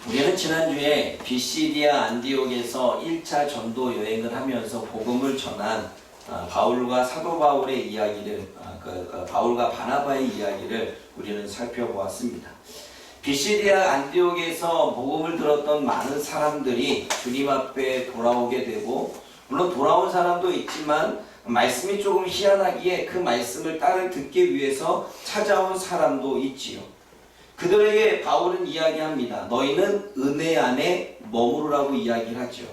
우리는 지난주에 비시디아 안디옥에서 1차 전도 여행을 하면서 복음을 전한 바울과 사도 바울의 이야기를, 바울과 바나바의 이야기를 우리는 살펴보았습니다. 비시디아 안디옥에서 복음을 들었던 많은 사람들이 주님 앞에 돌아오게 되고, 물론 돌아온 사람도 있지만 말씀이 조금 희한하기에 그 말씀을 따라 듣기 위해서 찾아온 사람도 있지요. 그들에게 바울은 이야기합니다. 너희는 은혜 안에 머무르라고 이야기를 하죠.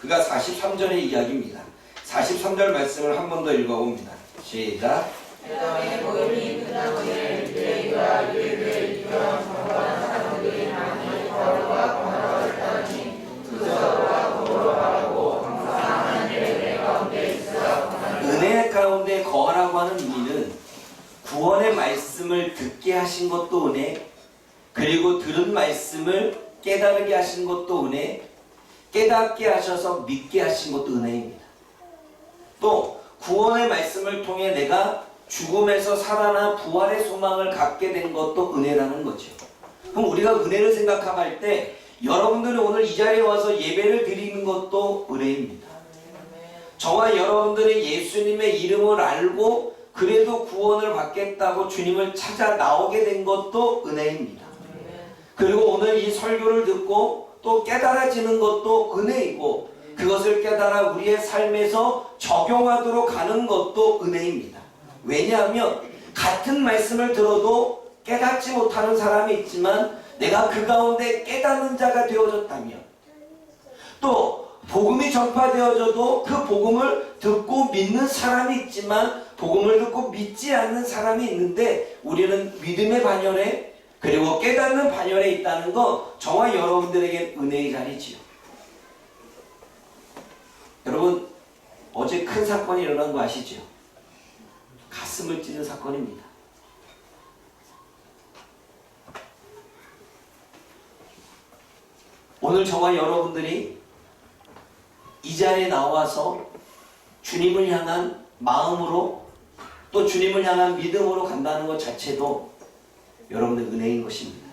그가 43절의 이야기입니다. 43절 말씀을 한 번 더 읽어봅니다. 시작. 세상의 복음이 끝나거늘 유대인과 유대인을 이끌어 정반한 사람들이 많이 바울과 바나바를 따르니 두서와 고로 말하고 항상 하나님의 은혜 가운데 있으라. 은혜 가운데 거하라고 하는 의미는 구원의 말씀을 듣게 하신 것도 은혜, 그리고 들은 말씀을 깨달게 하신 것도 은혜, 깨닫게 하셔서 믿게 하신 것도 은혜입니다. 또 구원의 말씀을 통해 내가 죽음에서 살아나 부활의 소망을 갖게 된 것도 은혜라는 거죠. 그럼 우리가 은혜를 생각할 때 여러분들이 오늘 이 자리에 와서 예배를 드리는 것도 은혜입니다. 저와 여러분들이 예수님의 이름을 알고 그래도 구원을 받겠다고 주님을 찾아 나오게 된 것도 은혜입니다. 그리고 오늘 이 설교를 듣고 또 깨달아지는 것도 은혜이고, 그것을 깨달아 우리의 삶에서 적용하도록 하는 것도 은혜입니다. 왜냐하면 같은 말씀을 들어도 깨닫지 못하는 사람이 있지만 내가 그 가운데 깨닫는 자가 되어졌다면, 또 복음이 전파되어져도 그 복음을 듣고 믿는 사람이 있지만 복음을 듣고 믿지 않는 사람이 있는데, 우리는 믿음의 반열에 그리고 깨닫는 반열에 있다는 거, 저와 여러분들에게 은혜의 자리지요. 여러분, 어제 큰 사건이 일어난 거 아시죠? 가슴을 찢는 사건입니다. 오늘 저와 여러분들이 이 자리에 나와서 주님을 향한 마음으로 또 주님을 향한 믿음으로 간다는 것 자체도 여러분들 은혜인 것입니다.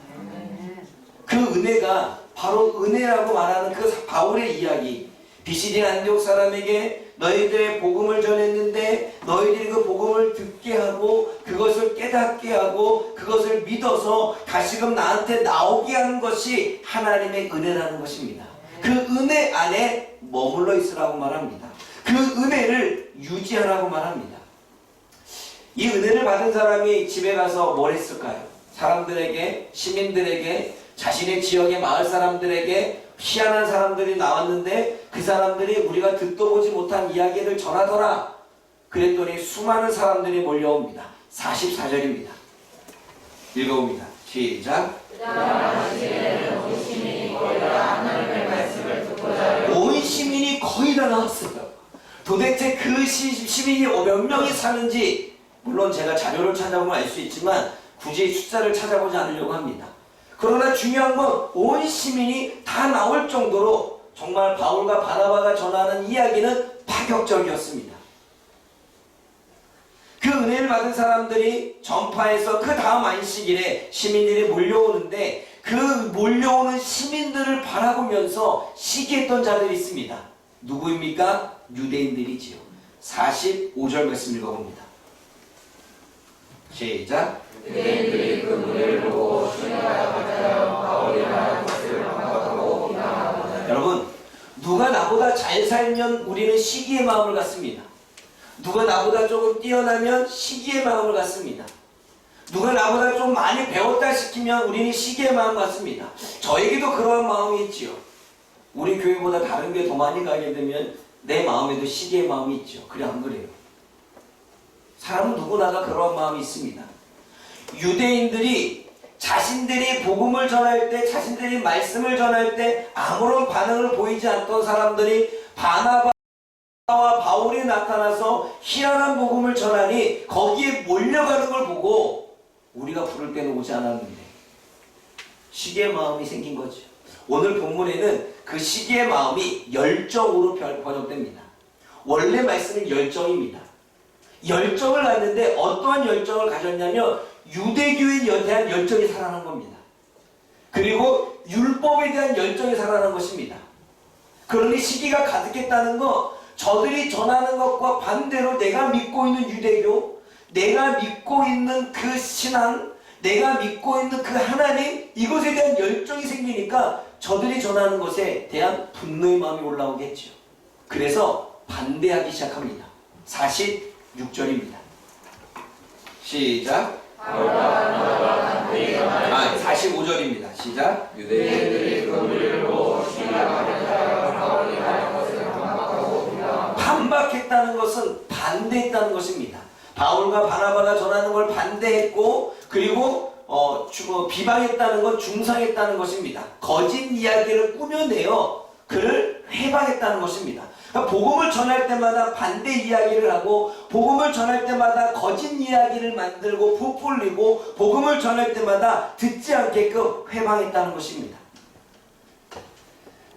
그 은혜가 바로 은혜라고 말하는 그 바울의 이야기, 비시디아 안디옥 사람에게 너희들의 복음을 전했는데 너희들이 그 복음을 듣게 하고 그것을 깨닫게 하고 그것을 믿어서 다시금 나한테 나오게 하는 것이 하나님의 은혜라는 것입니다. 그 은혜 안에 머물러 있으라고 말합니다. 그 은혜를 유지하라고 말합니다. 이 은혜를 받은 사람이 집에 가서 뭘 했을까요? 사람들에게, 시민들에게, 자신의 지역의 마을 사람들에게 희한한 사람들이 나왔는데 그 사람들이 우리가 듣도 보지 못한 이야기를 전하더라. 그랬더니 수많은 사람들이 몰려옵니다. 44절입니다. 읽어봅니다. 시작. 온 시민이 거의 다 나왔어요. 도대체 그 시민이 몇 명이 사는지 물론 제가 자료를 찾아보면 알 수 있지만 굳이 숫자를 찾아보지 않으려고 합니다. 그러나 중요한 건 온 시민이 다 나올 정도로 정말 바울과 바나바가 전하는 이야기는 파격적이었습니다. 그 은혜를 받은 사람들이 전파해서 그 다음 안식일에 시민들이 몰려오는데, 그 몰려오는 시민들을 바라보면서 시기했던 자들이 있습니다. 누구입니까? 유대인들이지요. 45절 말씀 읽어봅니다. 시작. 유대인들이 그 무리를 보고 신뢰하여 받아요. 바울이 말한 것을 반박하고 비난하거든. 여러분, 누가 나보다 잘 살면 우리는 시기의 마음을 갖습니다. 누가 나보다 조금 뛰어나면 시기의 마음을 갖습니다. 누가 나보다 좀 많이 배웠다 시키면 우리는 시기의 마음을 갖습니다. 저에게도 그러한 마음이 있지요. 우리 교회보다 다른 교회 더 많이 가게 되면 내 마음에도 시기의 마음이 있죠. 그래, 안 그래요? 사람은 누구나가 그러한 마음이 있습니다. 유대인들이 자신들이 복음을 전할 때, 자신들이 말씀을 전할 때 아무런 반응을 보이지 않던 사람들이 바나바와 바울이 나타나서 희한한 복음을 전하니 거기에 몰려가는 걸 보고 우리가 부를 때는 오지 않았는데 시기의 마음이 생긴 거죠. 오늘 본문에는 그 시기의 마음이 열정으로 번역됩니다. 원래 말씀은 열정입니다. 열정을 갖는데 어떠한 열정을 가졌냐면 유대교에 대한 열정이 살아난 겁니다. 그리고 율법에 대한 열정이 살아난 것입니다. 그러니 시기가 가득했다는 거, 저들이 전하는 것과 반대로 내가 믿고 있는 유대교, 내가 믿고 있는 그 신앙, 내가 믿고 있는 그 하나님, 이것에 대한 열정이 생기니까 저들이 전하는 것에 대한 분노의 마음이 올라오겠죠. 그래서 반대하기 시작합니다. 46절입니다. 시작. 45절입니다. 시작. 유대인들이 그물로 시기하였다가 바울이 말한 것을 반박하고 반박했다는 것은 반대했다는 것입니다. 바울과 바나바가 전하는 걸 반대했고, 그리고 비방했다는 건 중상했다는 것입니다. 거짓 이야기를 꾸며내어 그를 회방했다는 것입니다. 그러니까 복음을 전할 때마다 반대 이야기를 하고, 복음을 전할 때마다 거짓 이야기를 만들고 부풀리고, 복음을 전할 때마다 듣지 않게끔 회방했다는 것입니다.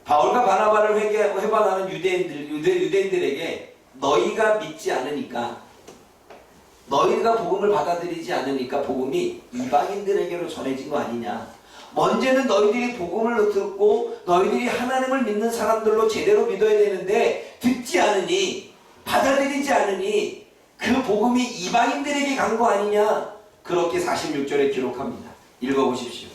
바울과 바나바를 회방하는 유대인들에게 너희가 믿지 않으니까, 너희가 복음을 받아들이지 않으니까 복음이 이방인들에게로 전해진 거 아니냐. 먼저는 너희들이 복음을 듣고 너희들이 하나님을 믿는 사람들로 제대로 믿어야 되는데 듣지 않으니, 받아들이지 않으니 그 복음이 이방인들에게 간 거 아니냐. 그렇게 46절에 기록합니다. 읽어보십시오.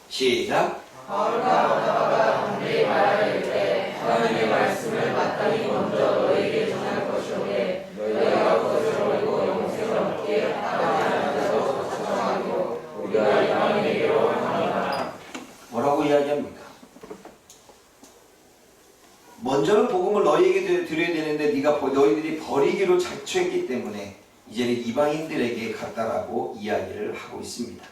시작. 바울과 바나바가 반대의 말을 이르되 하나님의 말씀을 마땅히 먼저 너희에게 전할 것이오되 너희가 그것을 버리고 영생을 얻기에 합당하지 않은 자로 거쳐가고 우리가 이방인에게로 하나니라. 뭐라고 이야기합니까? 먼저는 복음을 너희에게 드려야 되는데 너희들이 버리기로 자초했기 때문에 이제는 이방인들에게 갔다라고 이야기를 하고 있습니다.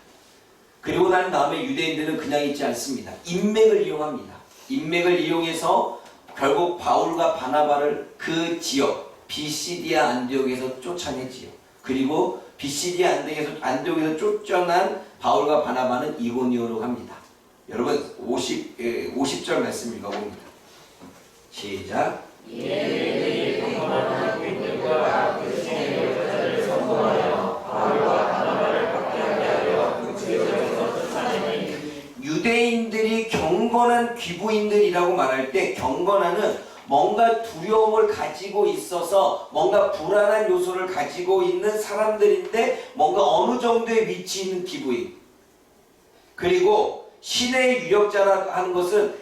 그리고 난 다음에 유대인들은 그냥 있지 않습니다. 인맥을 이용합니다. 인맥을 이용해서 결국 바울과 바나바를 그 지역 비시디아 안디옥에서 쫓아내지요. 그리고 비시디아 안디옥에서 쫓겨난 바울과 바나바는 이고니오로 갑니다. 여러분 50절 말씀 읽어봅니다. 시작. 이들이 평범한 귀들과 그 중에 여자를 선고하여 바울과 바나바를 박해하게 하려 그 지역에서 쫓아내니. 유대인들이 경건한 귀부인들이라고 말할 때, 경건한은 뭔가 두려움을 가지고 있어서 뭔가 불안한 요소를 가지고 있는 사람들인데 뭔가 어느 정도의 위치 있는 귀부인. 그리고 신의 유력자라 하는 것은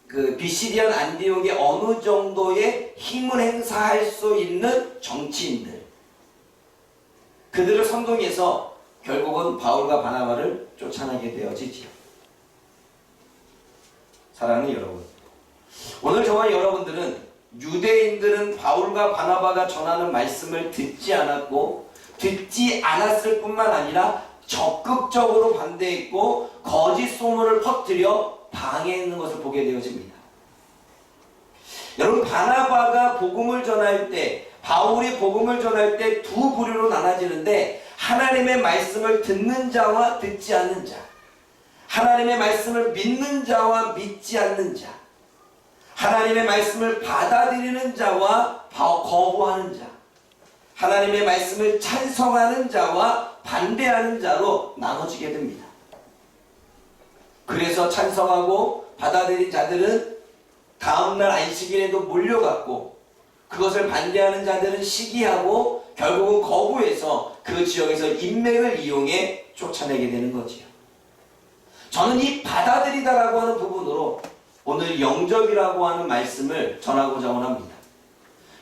그 비시디안 안디옥에 어느 정도의 힘을 행사할 수 있는 정치인들. 그들을 선동해서 결국은 바울과 바나바를 쫓아내게 되어지지요. 사랑하는 여러분, 오늘 저와 여러분들은 유대인들은 바울과 바나바가 전하는 말씀을 듣지 않았고, 듣지 않았을 뿐만 아니라 적극적으로 반대했고 거짓 소문을 퍼뜨려 방해했는 것을 보게 되어집니다. 여러분, 바나바가 복음을 전할 때, 바울이 복음을 전할 때 두 부류로 나눠지는데, 하나님의 말씀을 듣는 자와 듣지 않는 자, 하나님의 말씀을 믿는 자와 믿지 않는 자, 하나님의 말씀을 받아들이는 자와 거부하는 자, 하나님의 말씀을 찬성하는 자와 반대하는 자로 나눠지게 됩니다. 그래서 찬성하고 받아들인 자들은 다음날 안식일에도 몰려갔고, 그것을 반대하는 자들은 시기하고 결국은 거부해서 그 지역에서 인맥을 이용해 쫓아내게 되는 거지요. 저는 이 받아들이다라고 하는 부분으로 오늘 영접이라고 하는 말씀을 전하고자 합니다.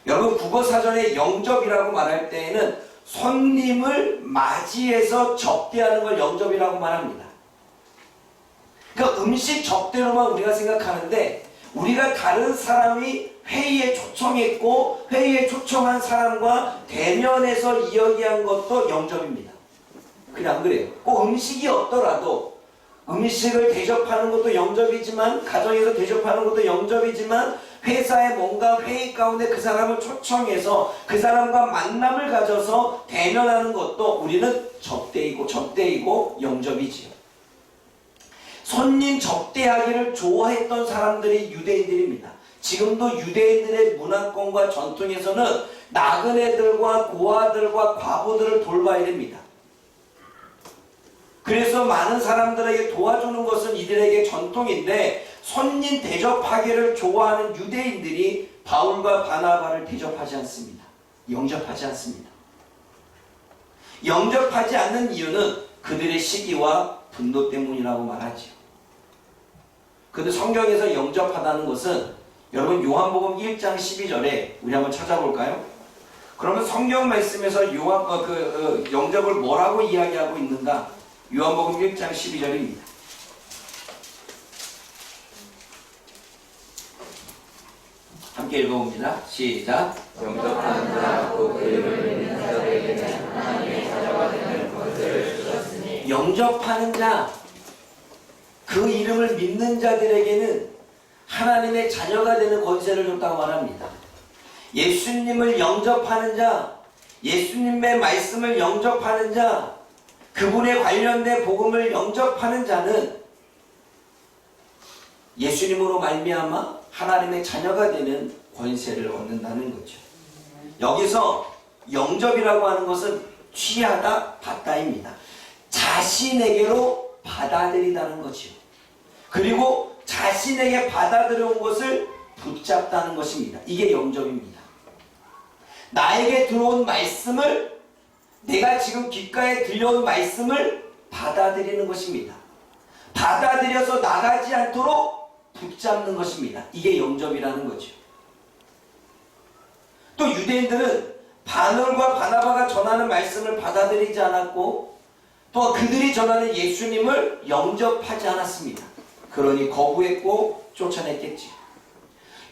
여러분, 국어사전에 영접이라고 말할 때에는 손님을 맞이해서 접대하는 걸 영접이라고 말합니다. 그러니까 음식 접대로만 우리가 생각하는데, 우리가 다른 사람이 회의에 초청했고 회의에 초청한 사람과 대면해서 이야기한 것도 영접입니다. 그냥 안 그래요? 꼭 음식이 없더라도 음식을 대접하는 것도 영접이지만, 가정에서 대접하는 것도 영접이지만, 회사에 뭔가 회의 가운데 그 사람을 초청해서 그 사람과 만남을 가져서 대면하는 것도 우리는 접대이고 영접이지요. 손님 접대하기를 좋아했던 사람들이 유대인들입니다. 지금도 유대인들의 문화권과 전통에서는 나그네들과 고아들과 과부들을 돌봐야 됩니다. 그래서 많은 사람들에게 도와주는 것은 이들에게 전통인데 손님 대접하기를 좋아하는 유대인들이 바울과 바나바를 대접하지 않습니다. 영접하지 않습니다. 영접하지 않는 이유는 그들의 시기와 분노 때문이라고 말하죠. 근데 성경에서 영접하다는 것은 여러분 요한복음 1장 12절에 우리 한번 찾아볼까요? 그러면 성경 말씀에서 영접을 뭐라고 이야기하고 있는가? 요한복음 1장 12절입니다. 함께 읽어봅니다. 시작. 영접하는 자 곧 그 이름을 믿는 자들에게는 하나님의 자녀가 되는 권세를 주셨으니 영접하는 자, 그 이름을 믿는 자들에게는 하나님의 자녀가 되는 권세를 줬다고 말합니다. 예수님을 영접하는 자, 예수님의 말씀을 영접하는 자, 그분에 관련된 복음을 영접하는 자는 예수님으로 말미암아 하나님의 자녀가 되는 권세를 얻는다는 거죠. 여기서 영접이라고 하는 것은 취하다, 받다입니다. 자신에게로 받아들이다는 거죠. 그리고 자신에게 받아들여온 것을 붙잡다는 것입니다. 이게 영접입니다. 나에게 들어온 말씀을, 내가 지금 귓가에 들려온 말씀을 받아들이는 것입니다. 받아들여서 나가지 않도록 붙잡는 것입니다. 이게 영접이라는 거죠. 또 유대인들은 바울과 바나바가 전하는 말씀을 받아들이지 않았고 또 그들이 전하는 예수님을 영접하지 않았습니다. 그러니 거부했고 쫓아냈겠지.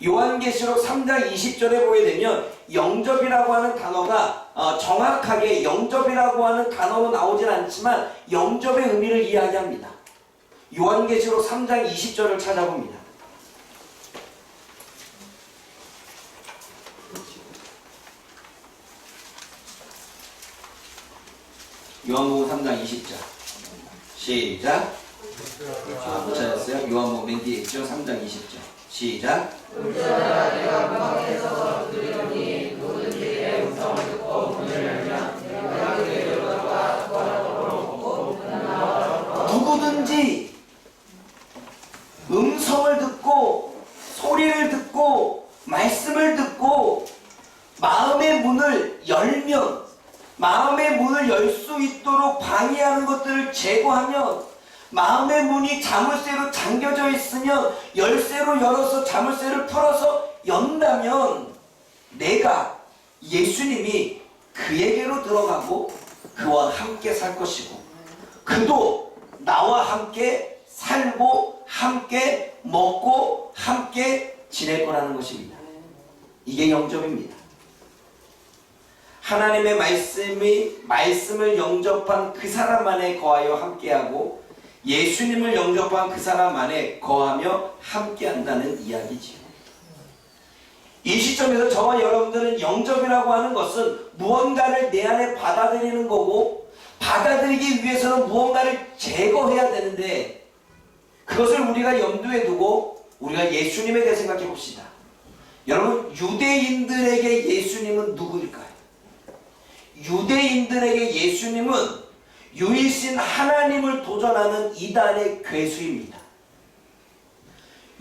요한계시록 3장 20절에 보게 되면 영접이라고 하는 단어가 정확하게 영접이라고 하는 단어로 나오진 않지만 영접의 의미를 이야기합니다. 요한계시록 3장 20절을 찾아봅니다. 요한복음 3장 20절 시작. 못 찾았어요? 요한복음 맨 뒤에 있죠? 3장 20절 시작. 울저라 내가 방에 서서 들으니 누구든지 내 음성을 듣고 문을 열면 내가 그에게 들어가 구하도록 먹고 누구든지 음성을 듣고 소리를 듣고 말씀을 듣고 마음의 문을 열면, 마음의 문을 열 수 있도록 방해하는 것들을 제거하면, 마음의 문이 자물쇠로 잠겨져 있으면 열쇠로 열어서 자물쇠를 풀어서 연다면 내가, 예수님이 그에게로 들어가고 그와 함께 살 것이고 그도 나와 함께 살고 함께 먹고 함께 지낼 거라는 것입니다. 이게 영접입니다. 하나님의 말씀을 영접한 그 사람 안에 거하여 함께하고 예수님을 영접한 그 사람 안에 거하며 함께한다는 이야기지요. 이 시점에서 저와 여러분들은 영접이라고 하는 것은 무언가를 내 안에 받아들이는 거고 받아들이기 위해서는 무언가를 제거해야 되는데 그것을 우리가 염두에 두고 우리가 예수님에 대해 생각해 봅시다. 여러분, 유대인들에게 예수님은 누구일까요? 유대인들에게 예수님은 유일신 하나님을 도전하는 이단의 괴수입니다.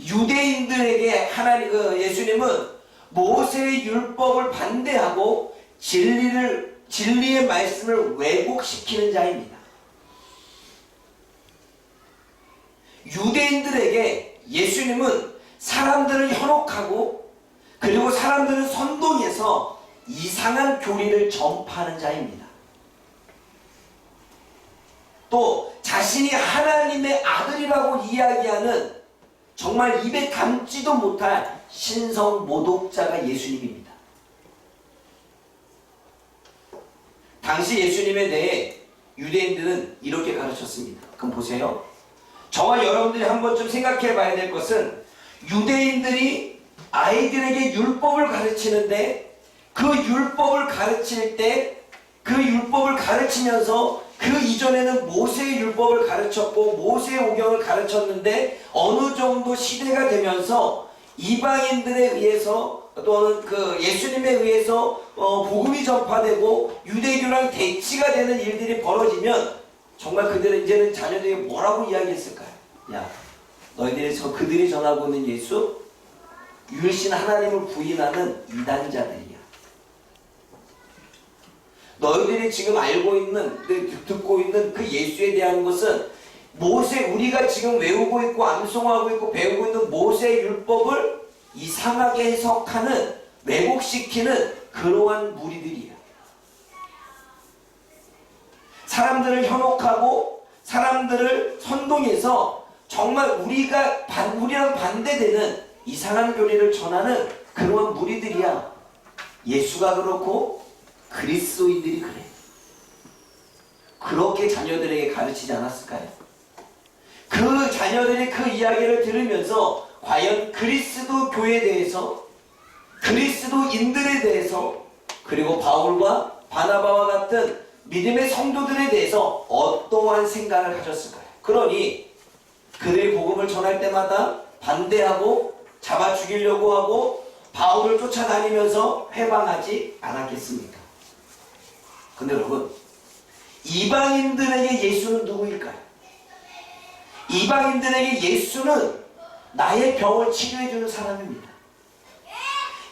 유대인들에게 예수님은 모세의 율법을 반대하고 진리의 말씀을 왜곡시키는 자입니다. 유대인들에게 예수님은 사람들을 현혹하고 그리고 사람들을 선동해서 이상한 교리를 전파하는 자입니다. 또 자신이 하나님의 아들이라고 이야기하는 정말 입에 담지도 못할 신성 모독자가 예수님입니다. 당시 예수님에 대해 유대인들은 이렇게 가르쳤습니다. 그럼 보세요. 저와 여러분들이 한 번쯤 생각해 봐야 될 것은 유대인들이 아이들에게 율법을 가르치는데 그 율법을 가르칠 때 그 율법을 가르치면서 그 이전에는 모세의 율법을 가르쳤고 모세의 오경을 가르쳤는데 어느 정도 시대가 되면서 이방인들에 의해서 또는 예수님에 의해서 복음이 전파되고 유대교랑 대치가 되는 일들이 벌어지면 정말 그들은 이제는 자녀들에게 뭐라고 이야기했을까요? 야, 너희들이 그들이 전하고 있는 예수, 유일신 하나님을 부인하는 이단자들이야. 너희들이 지금 알고 있는, 듣고 있는 그 예수에 대한 것은 우리가 지금 외우고 있고 암송하고 있고 배우고 있는 모세의 율법을 이상하게 해석하는, 왜곡시키는 그러한 무리들이야. 사람들을 현혹하고 사람들을 선동해서 정말 우리랑 반대되는 이상한 교리를 전하는 그러한 무리들이야. 예수가 그렇고 그리스도인들이 그래. 그렇게 자녀들에게 가르치지 않았을까요? 그 자녀들이 그 이야기를 들으면서 과연 그리스도 교회에 대해서, 그리스도인들에 대해서, 그리고 바울과 바나바와 같은 믿음의 성도들에 대해서 어떠한 생각을 가졌을까요? 그러니 그들이 복음을 전할 때마다 반대하고 잡아 죽이려고 하고 바울을 쫓아다니면서 회방하지 않았겠습니까? 근데 여러분, 이방인들에게 예수는 누구일까요? 이방인들에게 예수는 나의 병을 치료해주는 사람입니다.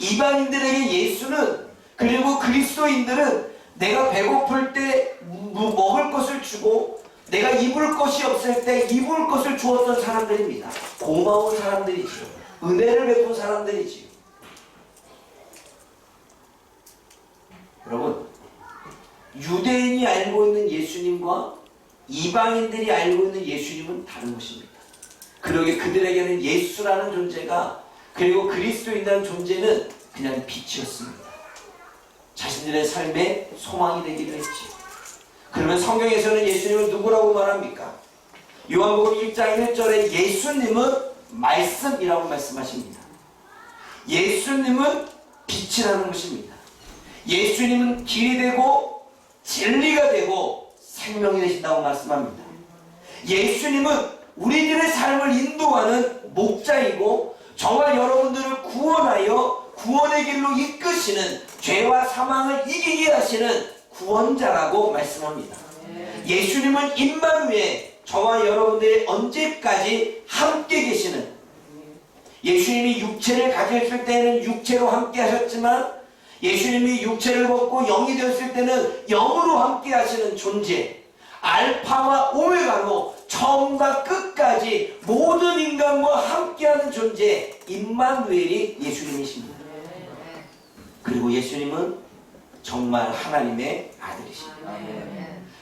이방인들에게 예수는, 그리고 그리스도인들은 내가 배고플 때 먹을 것을 주고 내가 입을 것이 없을 때 입을 것을 주었던 사람들입니다. 고마운 사람들이지요. 은혜를 베푼 사람들이지요. 여러분, 유대인이 알고 있는 예수님과 이방인들이 알고 있는 예수님은 다른 것입니다. 그러게 그들에게는 예수라는 존재가, 그리고 그리스도인이라는 존재는 그냥 빛이었습니다. 자신들의 삶의 소망이 되기도 했지. 그러면 성경에서는 예수님을 누구라고 말합니까? 요한복음 1장 1절에 예수님은 말씀이라고 말씀하십니다. 예수님은 빛이라는 것입니다. 예수님은 길이 되고 진리가 되고 생명이 되신다고 말씀합니다. 예수님은 우리들의 삶을 인도하는 목자이고 정말 여러분들을 구원하여 구원의 길로 이끄시는, 죄와 사망을 이기게 하시는 구원자라고 말씀합니다. 예수님은 임마누엘, 저와 여러분들이 언제까지 함께 계시는, 예수님이 육체를 가졌을 때는 육체로 함께 하셨지만 예수님이 육체를 벗고 영이 되었을 때는 영으로 함께 하시는 존재, 알파와 오메가로 처음과 끝까지 모든 인간과 함께하는 존재, 임마누엘이 예수님이십니다. 그리고 예수님은 정말 하나님의 아들이십니다.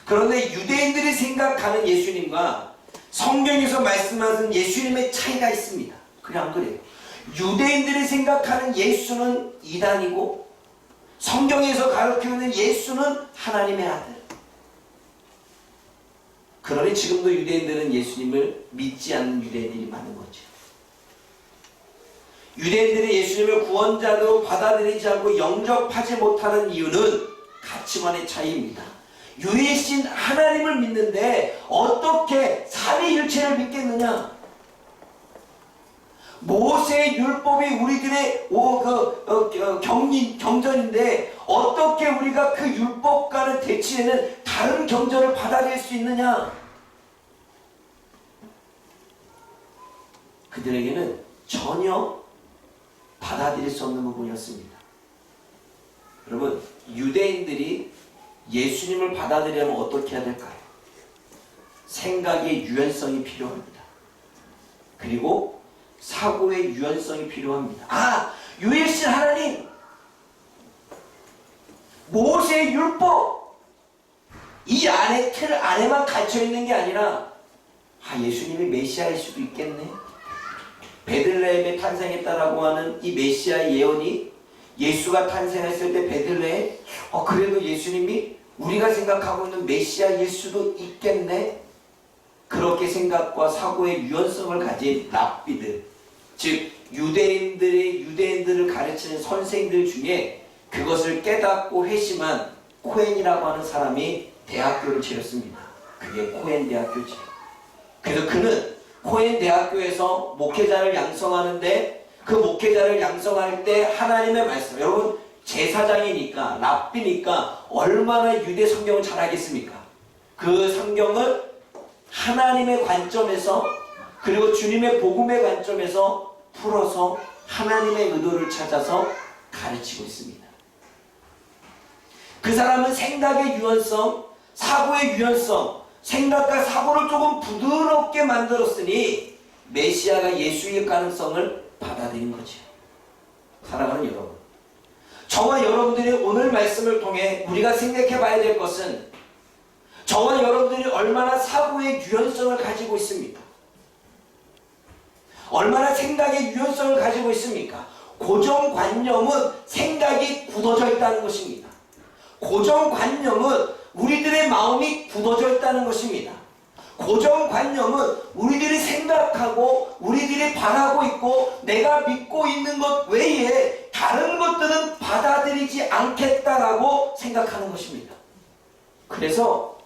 그런데 유대인들이 생각하는 예수님과 성경에서 말씀하는 예수님의 차이가 있습니다. 그래 안 그래요? 유대인들이 생각하는 예수는 이단이고 성경에서 가르치는 예수는 하나님의 아들. 그러니 지금도 유대인들은 예수님을 믿지 않는 유대인들이 많은 거죠. 유대인들이 예수님을 구원자로 받아들이지 않고 영접하지 못하는 이유는 가치관의 차이입니다. 유일신 하나님을 믿는데 어떻게 삼위일체를 믿겠느냐? 모세의 율법이 우리들의 경전인데 어떻게 우리가 그 율법과는 대치되는 다른 경전을 받아들일 수 있느냐? 그들에게는 전혀 받아들일 수 없는 부분이었습니다. 여러분, 유대인들이 예수님을 받아들이려면 어떻게 해야 될까요? 생각의 유연성이 필요합니다. 그리고 사고의 유연성이 필요합니다. 유일신 하나님, 모세의 율법, 이 안에 틀 안에만 갇혀 있는 게 아니라 예수님이 메시아일 수도 있겠네. 베들레헴에 탄생했다라고 하는 이 메시아 예언이 예수가 탄생했을 때 베들레헴, 그래도 예수님이 우리가 생각하고 있는 메시아일 수도 있겠네. 그렇게 생각과 사고의 유연성을 가진 랍비들, 즉 유대인들을 가르치는 선생들 중에 그것을 깨닫고 회심한 코헨이라고 하는 사람이 대학교를 차렸습니다. 그게 코헨 대학교지. 그래서 그는 코헨 대학교에서 목회자를 양성하는데 그 목회자를 양성할 때 하나님의 말씀, 여러분 제사장이니까 랍비니까 얼마나 유대 성경을 잘 알겠습니까? 그 성경을 하나님의 관점에서 그리고 주님의 복음의 관점에서 풀어서 하나님의 의도를 찾아서 가르치고 있습니다. 그 사람은 생각의 유연성, 사고의 유연성, 생각과 사고를 조금 부드럽게 만들었으니 메시아가 예수의 가능성을 받아들인 거죠. 사랑하는 여러분, 저와 여러분들이 오늘 말씀을 통해 우리가 생각해 봐야 될 것은 저와 여러분들이 얼마나 사고의 유연성을 가지고 있습니까? 얼마나 생각의 유연성을 가지고 있습니까? 고정관념은 생각이 굳어져 있다는 것입니다. 고정관념은 우리들의 마음이 굳어져 있다는 것입니다. 고정관념은 우리들이 생각하고 우리들이 바라고 있고 내가 믿고 있는 것 외에 다른 것들은 받아들이지 않겠다라고 생각하는 것입니다. 그래서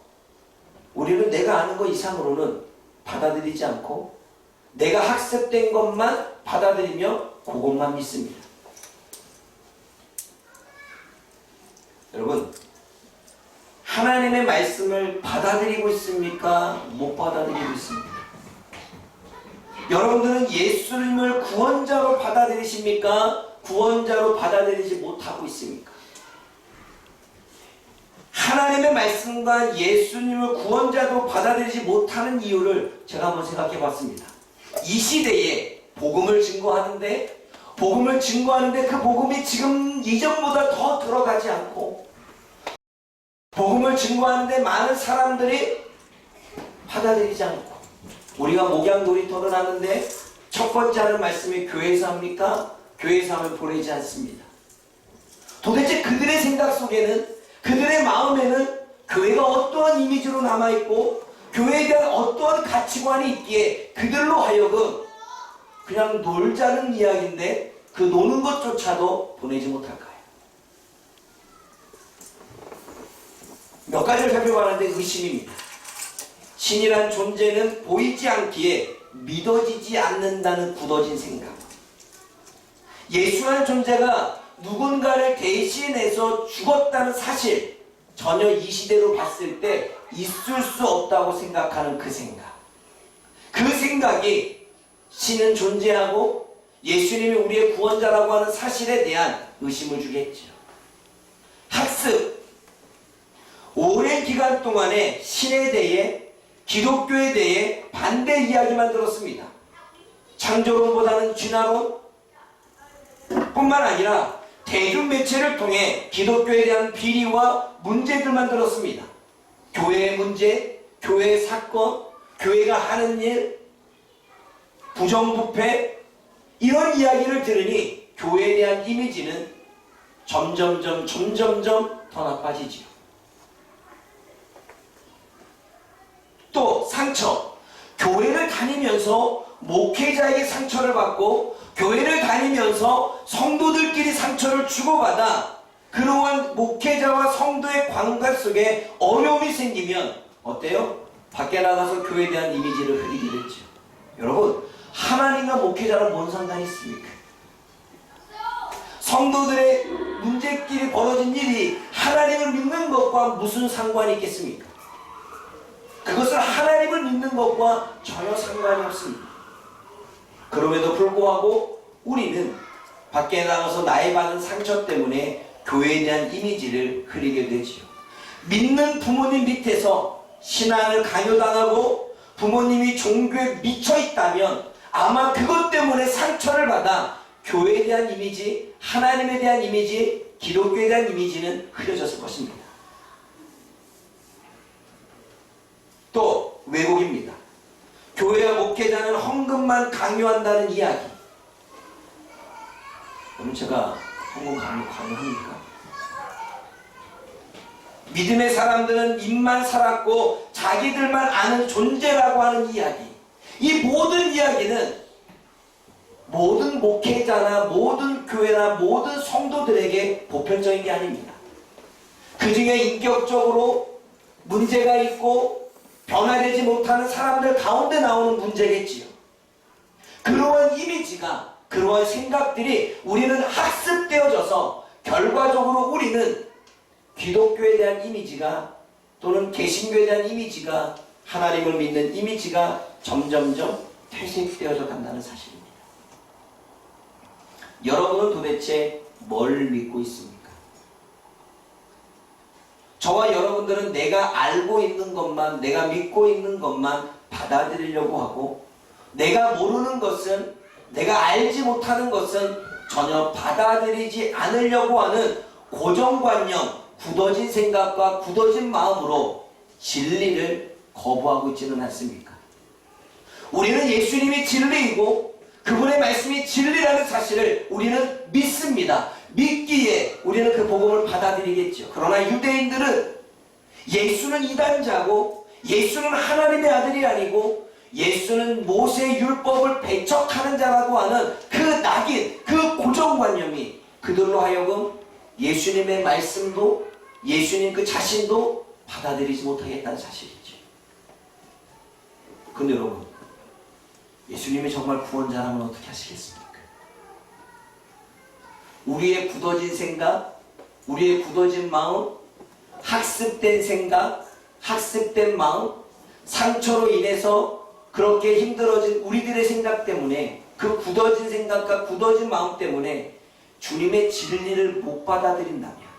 우리는 내가 아는 것 이상으로는 받아들이지 않고 내가 학습된 것만 받아들이며 그것만 믿습니다. 여러분, 하나님의 말씀을 받아들이고 있습니까? 못 받아들이고 있습니까? 여러분들은 예수님을 구원자로 받아들이십니까? 구원자로 받아들이지 못하고 있습니까? 하나님의 말씀과 예수님을 구원자로 받아들이지 못하는 이유를 제가 한번 생각해 봤습니다. 이 시대에 복음을 증거하는데 그 복음이 지금 이전보다 더 들어가지 않고 복음을 증거하는데 많은 사람들이 받아들이지 않고 우리가 목양 놀이터를 하는데 첫 번째 하는 말씀이 교회에서 합니까? 교회에서 하면 보내지 않습니다. 도대체 그들의 생각 속에는 그들의 마음에는 교회가 어떠한 이미지로 남아있고 교회에 대한 어떠한 가치관이 있기에 그들로 하여금 그냥 놀자는 이야기인데 그 노는 것조차도 보내지 못할까요? 몇 가지를 살펴봤는데 의심입니다. 신이란 존재는 보이지 않기에 믿어지지 않는다는 굳어진 생각. 예수라는 존재가 누군가를 대신해서 죽었다는 사실, 전혀 이 시대로 봤을 때 있을 수 없다고 생각하는 그 생각. 그 생각이 신은 존재하고 예수님이 우리의 구원자라고 하는 사실에 대한 의심을 주게 했죠. 학습. 오랜 기간 동안에 신에 대해 기독교에 대해 반대 이야기만 들었습니다. 창조론보다는 진화론 뿐만 아니라 대중매체를 통해 기독교에 대한 비리와 문제들만 들었습니다. 교회의 문제, 교회의 사건, 교회가 하는 일, 부정부패 이런 이야기를 들으니 교회에 대한 이미지는 점점점 더 나빠지지요. 또 상처, 교회를 다니면서 목회자에게 상처를 받고 교회를 다니면서 성도들끼리 상처를 주고받아 그러한 목회자와 성도의 관계 속에 어려움이 생기면 어때요? 밖에 나가서 교회에 대한 이미지를 흐리게 됐죠. 여러분, 하나님과 목회자랑 뭔 상관이 있습니까? 성도들의 문제끼리 벌어진 일이 하나님을 믿는 것과 무슨 상관이 있겠습니까? 그것은 하나님을 믿는 것과 전혀 상관이 없습니다. 그럼에도 불구하고 우리는 밖에 나가서 나의 받은 상처 때문에 교회에 대한 이미지를 흐리게 되지요. 믿는 부모님 밑에서 신앙을 강요당하고 부모님이 종교에 미쳐있다면 아마 그것 때문에 상처를 받아 교회에 대한 이미지, 하나님에 대한 이미지, 기독교에 대한 이미지는 흐려졌을 것입니다. 또 왜곡입니다. 교회와 목회자는 헌금만 강요한다는 이야기. 그럼 제가 헌금 강요합니까? 믿음의 사람들은 입만 살았고 자기들만 아는 존재라고 하는 이야기. 이 모든 이야기는 모든 목회자나 모든 교회나 모든 성도들에게 보편적인 게 아닙니다. 그 중에 인격적으로 문제가 있고 변화되지 못하는 사람들 가운데 나오는 문제겠지요. 그러한 이미지가, 그러한 생각들이 우리는 학습되어져서 결과적으로 우리는 기독교에 대한 이미지가 또는 개신교에 대한 이미지가, 하나님을 믿는 이미지가 점점점 퇴색되어져 간다는 사실입니다. 여러분은 도대체 뭘 믿고 있습니까? 저와 여러분들은 내가 알고 있는 것만, 내가 믿고 있는 것만 받아들이려고 하고, 내가 모르는 것은, 내가 알지 못하는 것은 전혀 받아들이지 않으려고 하는 고정관념, 굳어진 생각과 굳어진 마음으로 진리를 거부하고 있지는 않습니까? 우리는 예수님이 진리이고 그분의 말씀이 진리라는 사실을 우리는 믿습니다. 믿기에 우리는 그 복음을 받아들이겠죠. 그러나 유대인들은 예수는 이단자고, 예수는 하나님의 아들이 아니고, 예수는 모세의 율법을 배척하는 자라고 하는 그 낙인, 그 고정관념이 그들로 하여금 예수님의 말씀도, 예수님 그 자신도 받아들이지 못하겠다는 사실이죠. 근데 여러분, 예수님이 정말 구원자라면 어떻게 하시겠습니까? 우리의 굳어진 생각, 우리의 굳어진 마음, 학습된 생각, 학습된 마음, 상처로 인해서 그렇게 힘들어진 우리들의 생각 때문에, 그 굳어진 생각과 굳어진 마음 때문에 주님의 진리를 못 받아들인다면,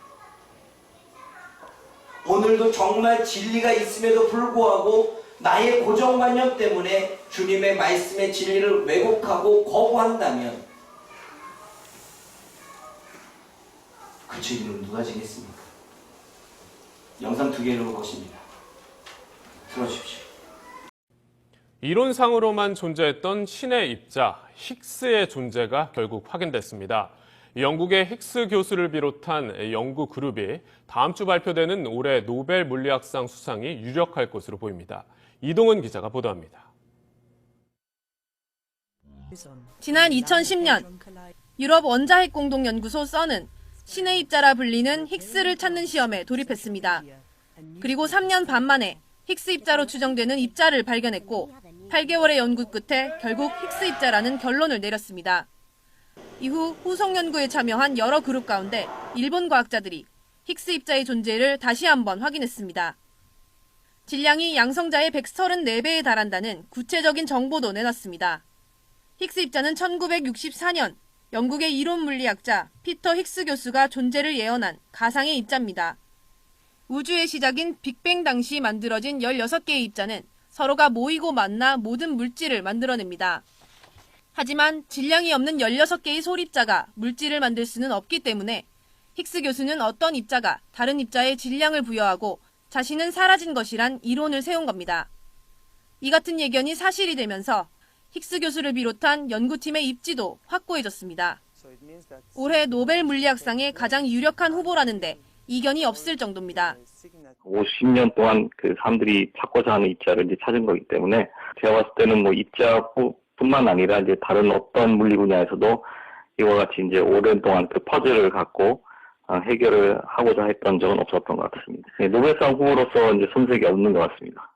오늘도 정말 진리가 있음에도 불구하고 나의 고정관념 때문에 주님의 말씀의 진리를 왜곡하고 거부한다면 그 책임은 누가 지겠습니까? 영상 2개를 보십니다. 들어주십시오. 이론상으로만 존재했던 신의 입자 힉스의 존재가 결국 확인됐습니다. 영국의 힉스 교수를 비롯한 연구 그룹이 다음 주 발표되는 올해 노벨 물리학상 수상이 유력할 것으로 보입니다. 이동은 기자가 보도합니다. 지난 2010년 유럽 원자핵 공동연구소 썬은 신의 입자라 불리는 힉스를 찾는 시험에 돌입했습니다. 그리고 3년 반 만에 힉스 입자로 추정되는 입자를 발견했고 8개월의 연구 끝에 결국 힉스 입자라는 결론을 내렸습니다. 이후 후속 연구에 참여한 여러 그룹 가운데 일본 과학자들이 힉스 입자의 존재를 다시 한번 확인했습니다. 질량이 양성자의 134배에 달한다는 구체적인 정보도 내놨습니다. 힉스 입자는 1964년 영국의 이론 물리학자 피터 힉스 교수가 존재를 예언한 가상의 입자입니다. 우주의 시작인 빅뱅 당시 만들어진 16개의 입자는 서로가 모이고 만나 모든 물질을 만들어냅니다. 하지만 질량이 없는 16개의 솔입자가 물질을 만들 수는 없기 때문에 힉스 교수는 어떤 입자가 다른 입자에 질량을 부여하고 자신은 사라진 것이란 이론을 세운 겁니다. 이 같은 예견이 사실이 되면서 힉스 교수를 비롯한 연구팀의 입지도 확고해졌습니다. 올해 노벨 물리학상의 가장 유력한 후보라는데 이견이 없을 정도입니다. 50년 동안 그 사람들이 찾고자 하는 입자를 이제 찾은 거기 때문에 제가 봤을 때는 뭐 입자뿐만 아니라 이제 다른 어떤 물리 분야에서도 이와 같이 이제 오랜 동안 그 퍼즐을 갖고 해결을 하고자 했던 적은 없었던 것 같습니다. 노벨상 후보로서 이제 손색이 없는 것 같습니다.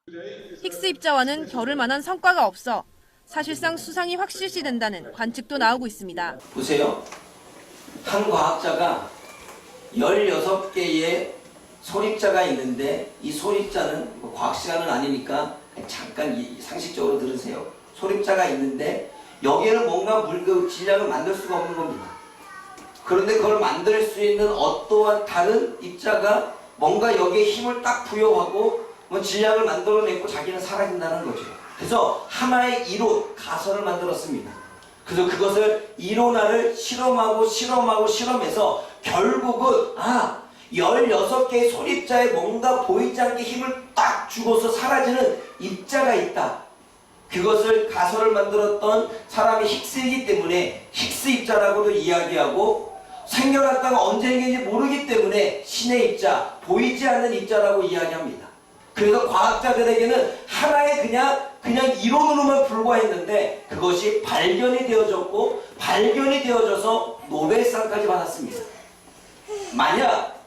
힉스 입자와는 겨룰 만한 성과가 없어 사실상 수상이 확실시된다는 관측도 나오고 있습니다. 보세요. 한 과학자가 16개의 솔입자가 있는데 이 솔입자는 뭐 과학 시간은 아니니까 잠깐 상식적으로 들으세요. 솔입자가 있는데 여기에는 뭔가 그 질량을 만들 수가 없는 겁니다. 그런데 그걸 만들 수 있는 어떠한 다른 입자가 뭔가 여기에 힘을 딱 부여하고 뭐 질량을 만들어내고 자기는 사라진다는 거죠. 그래서 하나의 이론, 가설을 만들었습니다. 그래서 그것을 이론화를 실험해서 결국은 16개의 솔입자에 뭔가 보이지 않게 힘을 딱 주고서 사라지는 입자가 있다. 그것을 가설을 만들었던 사람이 힉스이기 때문에 힉스 입자라고도 이야기하고 생겨났다가 언제 생긴지 모르기 때문에 신의 입자, 보이지 않는 입자라고 이야기합니다. 그래서 과학자들에게는 하나의 그냥 이론으로만 불과했는데 그것이 발견이 되어져서 노벨상까지 받았습니다. 만약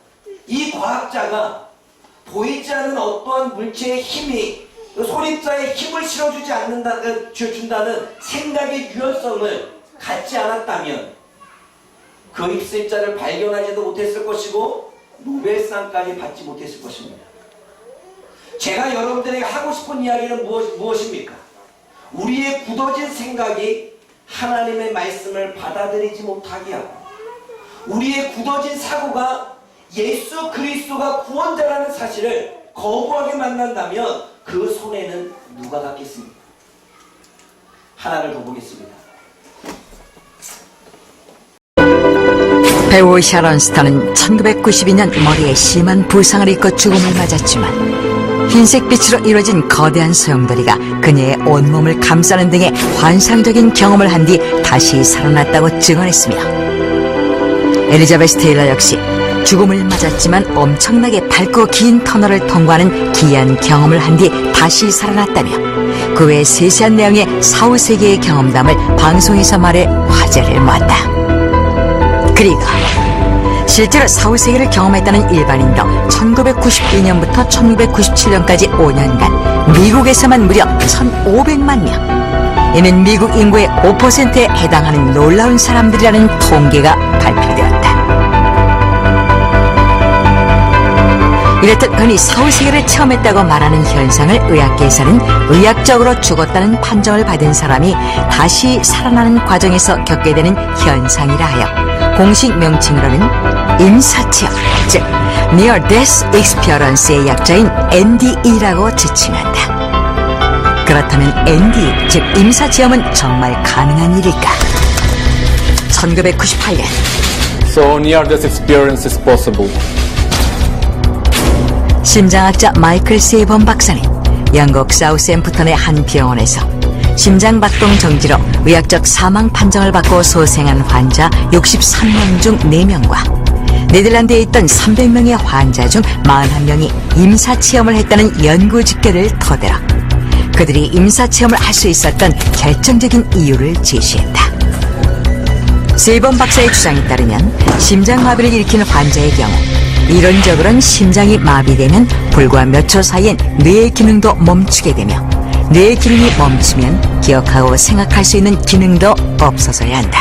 이 과학자가 보이지 않는 어떠한 물체의 힘이 솔입자에 힘을 준다는 생각의 유연성을 갖지 않았다면 그 힉스 입자를 발견하지도 못했을 것이고 노벨상까지 받지 못했을 것입니다. 제가 여러분들에게 하고 싶은 이야기는 무엇입니까? 우리의 굳어진 생각이 하나님의 말씀을 받아들이지 못하게 하고, 우리의 굳어진 사고가 예수 그리스도가 구원자라는 사실을 거부하게 만난다면 그 손해는 누가 갖겠습니까? 하나를 더 보겠습니다. 배우 샤론 스톤은 1992년 머리에 심한 부상을 입고 죽음을 맞았지만 흰색빛으로 이루어진 거대한 소용돌이가 그녀의 온몸을 감싸는 등의 환상적인 경험을 한 뒤 다시 살아났다고 증언했으며, 엘리자베스 테일러 역시 죽음을 맞았지만 엄청나게 밝고 긴 터널을 통과하는 기이한 경험을 한 뒤 다시 살아났다며, 그 외 세세한 내용의 4, 5세기의 경험담을 방송에서 말해 화제를 모았다. 그리고 실제로 4, 5세기를 경험했다는 일반인도 1992년부터 1997년까지 5년간 미국에서만 무려 1,500만 명, 이는 미국 인구의 5%에 해당하는 놀라운 사람들이라는 통계가 발표되었다. 이렇듯 흔히 4, 5세기를 체험했다고 말하는 현상을 의학계에서는 의학적으로 죽었다는 판정을 받은 사람이 다시 살아나는 과정에서 겪게 되는 현상이라 하여 공식 명칭으로는 임사체험, 즉 Near Death Experience의 약자인 NDE라고 지칭한다. 그렇다면 NDE, 즉 임사체험은 정말 가능한 일일까? 1998년 So near death experience is possible. 심장학자 마이클 세이번 박사는 영국 사우샘프턴의 한 병원에서 심장박동 정지로 의학적 사망 판정을 받고 소생한 환자 63명 중 4명과 네덜란드에 있던 300명의 환자 중 41명이 임사체험을 했다는 연구 집계를 토대로 그들이 임사체험을 할 수 있었던 결정적인 이유를 제시했다. 세이번 박사의 주장에 따르면 심장마비를 일으키는 환자의 경우 이론적으로는 심장이 마비되면 불과 몇 초 사이엔 뇌의 기능도 멈추게 되며, 뇌의 기능이 멈추면 기억하고 생각할 수 있는 기능도 없어져야 한다.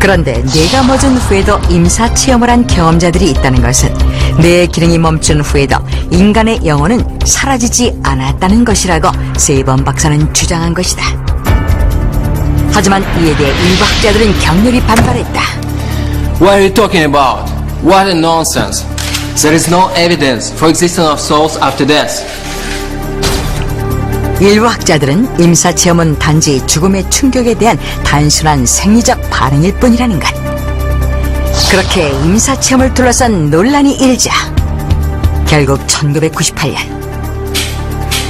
그런데 뇌가 멎은 후에도 임사체험을 한 경험자들이 있다는 것은 뇌의 기능이 멈춘 후에도 인간의 영혼은 사라지지 않았다는 것이라고 세이번 박사는 주장한 것이다. 하지만 이에 대해 일부 학자들은 격렬히 반발했다. What are you talking about? What a nonsense! There is no evidence for existence of souls after death. 일부 학자들은 임사체험은 단지 죽음의 충격에 대한 단순한 생리적 반응일 뿐이라는 것. 그렇게 임사체험을 둘러싼 논란이 일자 결국 1998년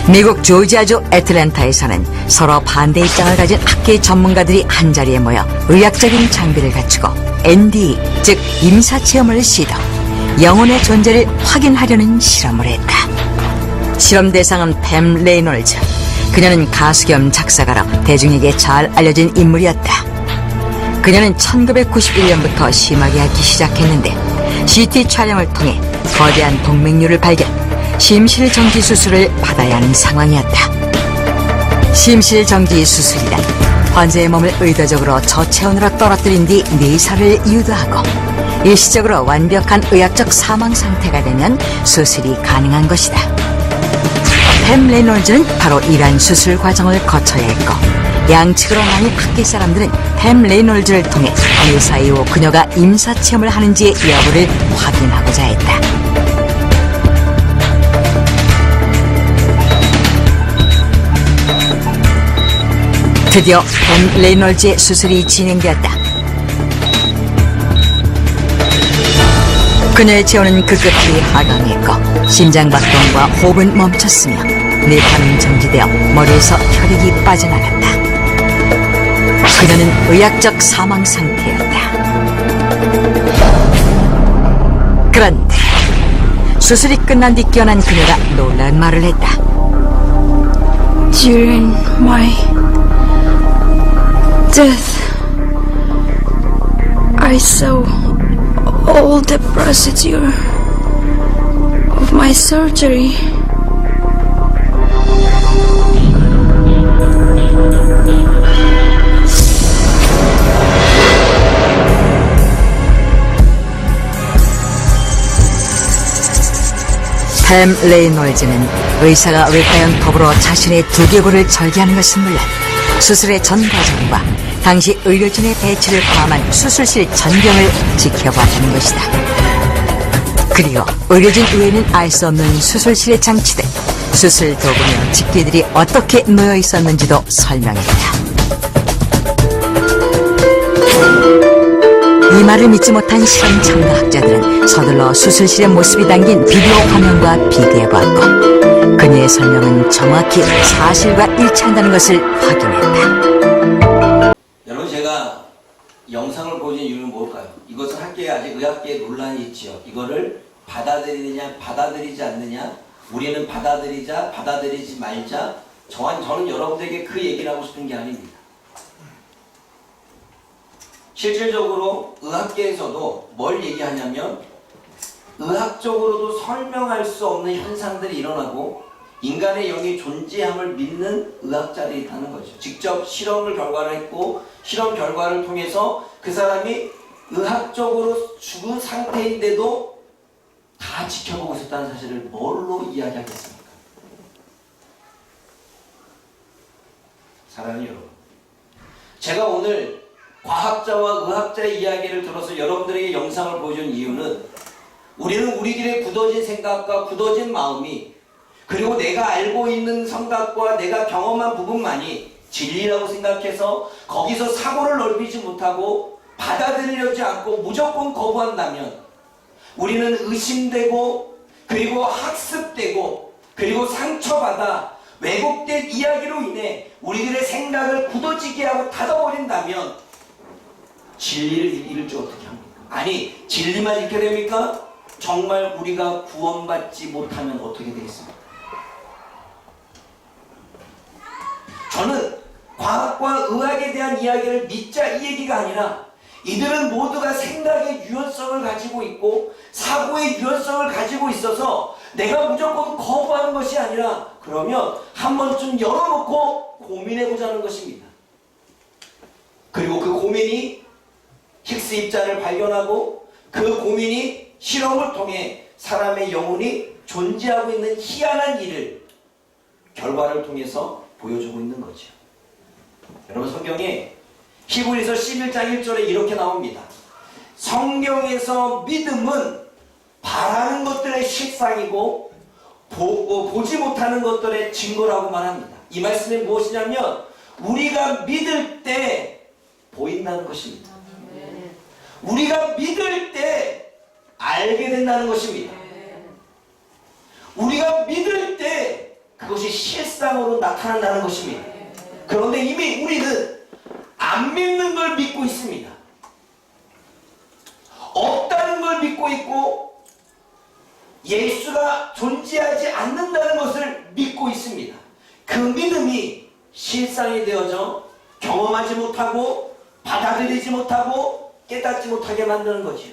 미국 조지아주 애틀랜타에서는 서로 반대 입장을 가진 학계 전문가들이 한자리에 모여 의학적인 장비를 갖추고 NDE, 즉 임사체험을 시도, 영혼의 존재를 확인하려는 실험을 했다. 실험 대상은 팸 레이놀즈. 그녀는 가수 겸 작사가로 대중에게 잘 알려진 인물이었다. 그녀는 1991년부터 심하게 앓기 시작했는데 CT 촬영을 통해 거대한 동맥류를 발견, 심실정지 수술을 받아야 하는 상황이었다. 심실정지 수술이란 환자의 몸을 의도적으로 저체온으로 떨어뜨린 뒤 뇌사를 유도하고 일시적으로 완벽한 의학적 사망 상태가 되면 수술이 가능한 것이다. 팸 레놀즈는 바로 이러한 수술 과정을 거쳐야 했고, 양측으로 나뉜 학계 사람들은 팸 레놀즈를 통해 의사 이후 그녀가 임사체험을 하는지의 여부를 확인하고자 했다. 드디어 팸 레놀즈의 수술이 진행되었다. 그녀의 체온은 급격히 하강했고 심장박동과 호흡은 멈췄으며 뇌파는 정지되어 머리에서 혈액이 빠져나갔다. 그녀는 의학적 사망 상태였다. 그런데 수술이 끝난 뒤 깨어난 그녀가 놀라운 말을 했다. During my death, I saw all the procedure of my surgery. 팸 레이놀즈는 의사가 왜 과연 더불어 자신의 두개골을 절개하는 것은 물론 수술의 전 과정과 당시 의료진의 배치를 포함한 수술실 전경을 지켜보았다는 것이다. 그리고 의료진 외에는 알 수 없는 수술실에 장치된 수술 도구며 집게들이 어떻게 놓여 있었는지도 설명했다. 이 말을 믿지 못한 실험 참가학자들은 서둘러 수술실의 모습이 담긴 비디오 화면과 비교해보았고 그녀의 설명은 정확히 사실과 일치한다는 것을 확인했다. 여러분, 제가 영상을 보여준 이유는 뭘까요? 이것은 학계에 아직 의학계에 논란이 있지요. 이거를 받아들이느냐 받아들이지 않느냐, 우리는 받아들이자 받아들이지 말자. 저는 여러분들에게 그 얘기를 하고 싶은 게 아닙니다. 실질적으로 의학계에서도 뭘 얘기하냐면 의학적으로도 설명할 수 없는 현상들이 일어나고 인간의 영의 존재함을 믿는 의학자들이 있다는 거죠. 직접 실험을 결과를 했고 실험 결과를 통해서 그 사람이 의학적으로 죽은 상태인데도 다 지켜보고 있었다는 사실을 뭘로 이야기하겠습니까? 사랑하는 여러분, 제가 오늘 과학자와 의학자의 이야기를 들어서 여러분들에게 영상을 보여준 이유는 우리는 우리들의 굳어진 생각과 굳어진 마음이 그리고 내가 알고 있는 생각과 내가 경험한 부분만이 진리라고 생각해서 거기서 사고를 넓히지 못하고 받아들이려지 않고 무조건 거부한다면 우리는 의심되고 그리고 학습되고 그리고 상처받아 왜곡된 이야기로 인해 우리들의 생각을 굳어지게 하고 닫아버린다면 진리를 잃을 줄 어떻게 합니까? 아니, 진리만 잃게 됩니까? 정말 우리가 구원받지 못하면 어떻게 되겠습니까? 저는 과학과 의학에 대한 이야기를 믿자 이 얘기가 아니라 이들은 모두가 생각의 유연성을 가지고 있고 사고의 유연성을 가지고 있어서 내가 무조건 거부하는 것이 아니라 그러면 한 번쯤 열어놓고 고민해보자는 것입니다. 그리고 그 고민이 힉스 입자를 발견하고 그 고민이 실험을 통해 사람의 영혼이 존재하고 있는 희한한 일을 결과를 통해서 보여주고 있는 거죠. 여러분, 성경에 히브리서 11장 1절에 이렇게 나옵니다. 성경에서 믿음은 바라는 것들의 실상이고 보지 못하는 것들의 증거라고 말합니다. 이 말씀이 무엇이냐면 우리가 믿을 때 보인다는 것입니다. 우리가 믿을 때 알게 된다는 것입니다. 우리가 믿을 때 그것이 실상으로 나타난다는 것입니다. 그런데 이미 우리는 안 믿는 걸 믿고 있습니다. 없다는 걸 믿고 있고 예수가 존재하지 않는다는 것을 믿고 있습니다. 그 믿음이 실상이 되어져 경험하지 못하고 받아들이지 못하고 깨닫지 못하게 만드는 거지요.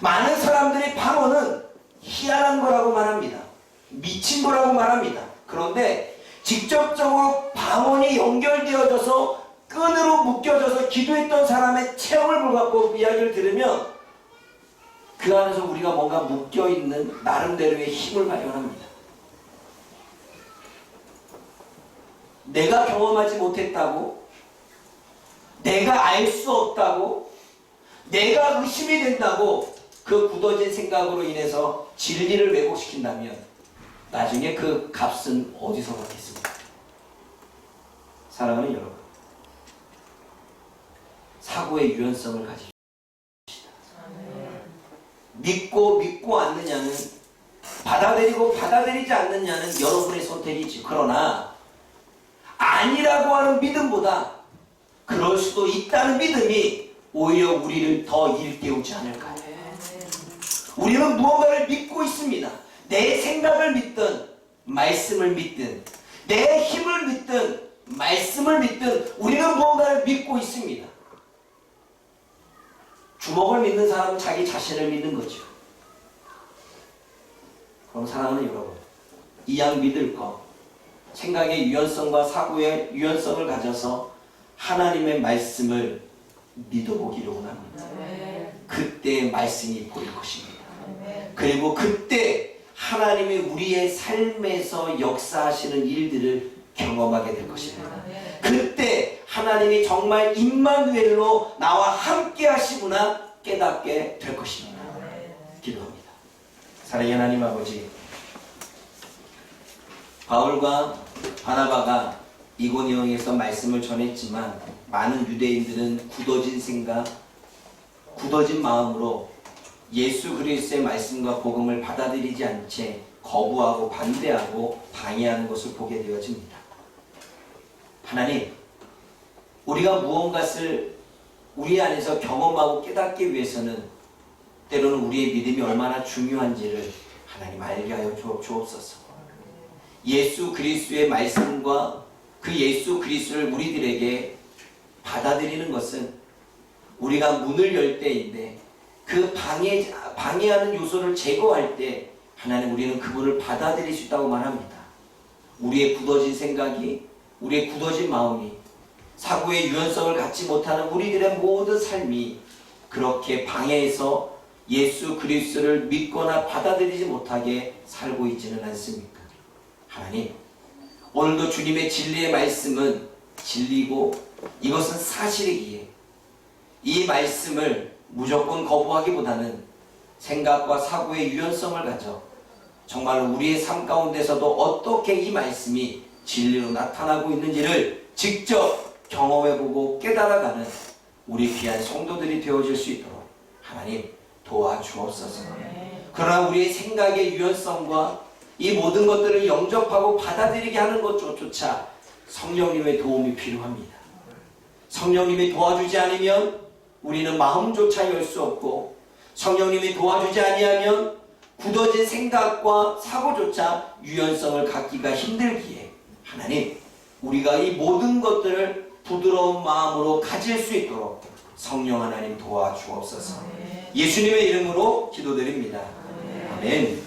많은 사람들이 방언은 희한한 거라고 말합니다. 미친 거라고 말합니다. 그런데 직접적으로 방언이 연결되어져서 끈으로 묶여져서 기도했던 사람의 체험을 갖고 이야기를 들으면 그 안에서 우리가 뭔가 묶여있는 나름대로의 힘을 발견합니다. 내가 경험하지 못했다고, 내가 알 수 없다고, 내가 의심이 된다고 그 굳어진 생각으로 인해서 진리를 왜곡시킨다면 나중에 그 값은 어디서 받겠습니까? 사랑하는 여러분, 사고의 유연성을 가지십시오. 믿고 않느냐는, 받아들이고 받아들이지 않느냐는 여러분의 선택이지. 그러나 아니라고 하는 믿음보다 그럴 수도 있다는 믿음이 오히려 우리를 더 일깨우지 않을까요? 우리는 무언가를 믿고 있습니다. 내 생각을 믿든 말씀을 믿든 내 힘을 믿든 말씀을 믿든 우리는 무언가를 믿고 있습니다. 주먹을 믿는 사람은 자기 자신을 믿는 거죠. 그럼 사랑하는 여러분, 이왕 믿을 거 생각의 유연성과 사고의 유연성을 가져서 하나님의 말씀을 믿어보기를 원합니다. 그때 말씀이 보일 것입니다. 그리고 그때 하나님이 우리의 삶에서 역사하시는 일들을 경험하게 될 것입니다. 그때 하나님이 정말 임마누엘로 나와 함께 하시구나 깨닫게 될 것입니다. 기도합니다. 사랑의 하나님 아버지, 바울과 바나바가 이고니온에서 말씀을 전했지만 많은 유대인들은 굳어진 생각, 굳어진 마음으로 예수 그리스도의 말씀과 복음을 받아들이지 않은 채 거부하고 반대하고 방해하는 것을 보게 되어집니다. 하나님, 우리가 무언가를 우리 안에서 경험하고 깨닫기 위해서는 때로는 우리의 믿음이 얼마나 중요한지를 하나님 알게 하여 주옵소서. 예수 그리스도의 말씀과 그 예수 그리스도를 우리들에게 받아들이는 것은 우리가 문을 열 때인데 그 방해하는 요소를 제거할 때 하나님 우리는 그분을 받아들일 수 있다고 말합니다. 우리의 굳어진 생각이, 우리의 굳어진 마음이, 사고의 유연성을 갖지 못하는 우리들의 모든 삶이 그렇게 방해해서 예수 그리스도를 믿거나 받아들이지 못하게 살고 있지는 않습니까? 하나님, 오늘도 주님의 진리의 말씀은 진리고 이것은 사실이기에 이 말씀을 무조건 거부하기보다는 생각과 사고의 유연성을 가져 정말 우리의 삶 가운데서도 어떻게 이 말씀이 진리로 나타나고 있는지를 직접 경험해보고 깨달아가는 우리 귀한 성도들이 되어질 수 있도록 하나님 도와주옵소서. 그러나 우리의 생각의 유연성과 이 모든 것들을 영접하고 받아들이게 하는 것조차 성령님의 도움이 필요합니다. 성령님이 도와주지 않으면 우리는 마음조차 열 수 없고, 성령님이 도와주지 아니하면 굳어진 생각과 사고조차 유연성을 갖기가 힘들기에 하나님, 우리가 이 모든 것들을 부드러운 마음으로 가질 수 있도록 성령 하나님 도와주옵소서. 예수님의 이름으로 기도드립니다. 아멘.